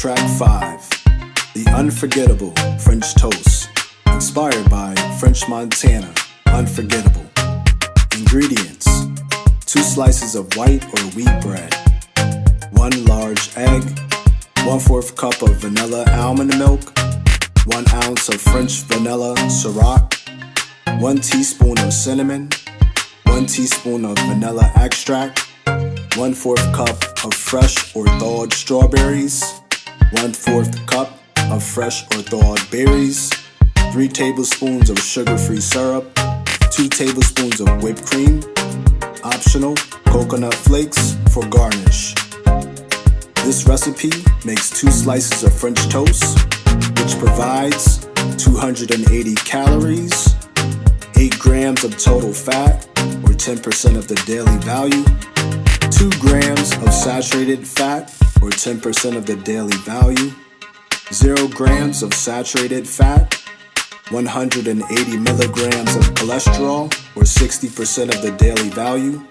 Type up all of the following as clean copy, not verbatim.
Track 5, The Unforgettable French Toast, inspired by French Montana, Unforgettable. Ingredients: 2 slices of white or wheat bread, 1 large egg, 1/4 cup of vanilla almond milk, 1 ounce of French Vanilla Cîroc, 1 teaspoon of cinnamon, 1 teaspoon of vanilla extract, 1/4 cup of fresh or thawed strawberries, 1/4 cup of fresh or thawed berries, 3 tablespoons of sugar-free syrup, 2 tablespoons of whipped cream, optional coconut flakes for garnish. This recipe makes 2 slices of French toast, which provides 280 calories, 8 grams of total fat, or 10% of the daily value, 2 grams of saturated fat, or 10% of the daily value, 0 grams of saturated fat, 180 milligrams of cholesterol, or 60% of the daily value,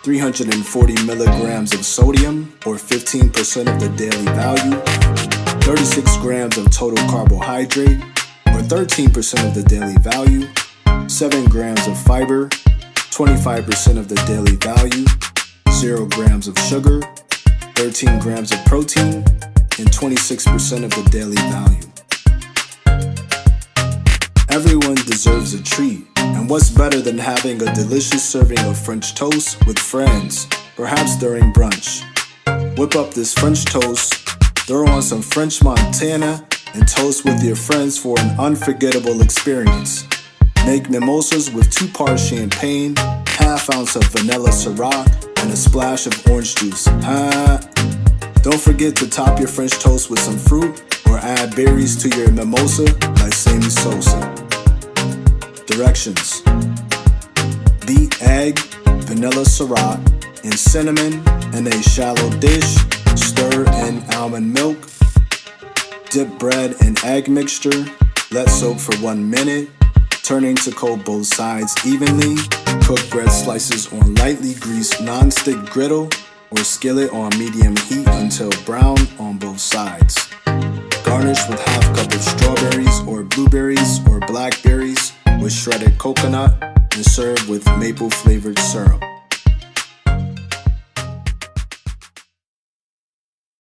340 milligrams of sodium, or 15% of the daily value, 36 grams of total carbohydrate, or 13% of the daily value, 7 grams of fiber, 25% of the daily value, 0 grams of sugar, 13 grams of protein, and 26% of the daily value. Everyone deserves a treat, and what's better than having a delicious serving of French toast with friends, perhaps during brunch? Whip up this French toast, throw on some French Montana, and toast with your friends for an unforgettable experience. Make mimosas with 2 parts champagne, 1/2 ounce of vanilla Cîroc, and a splash of orange juice. Don't forget to top your French toast with some fruit or add berries to your mimosa like Sammy Sosa. Directions: beat egg, vanilla Cîroc, and cinnamon in a shallow dish. Stir in almond milk. Dip bread in egg mixture. Let soak for 1 minute. Turning to coat both sides evenly. Cook bread slices on lightly greased non-stick griddle or skillet on medium heat until brown on both sides. Garnish with 1/2 cup of strawberries or blueberries or blackberries with shredded coconut and serve with maple flavored syrup.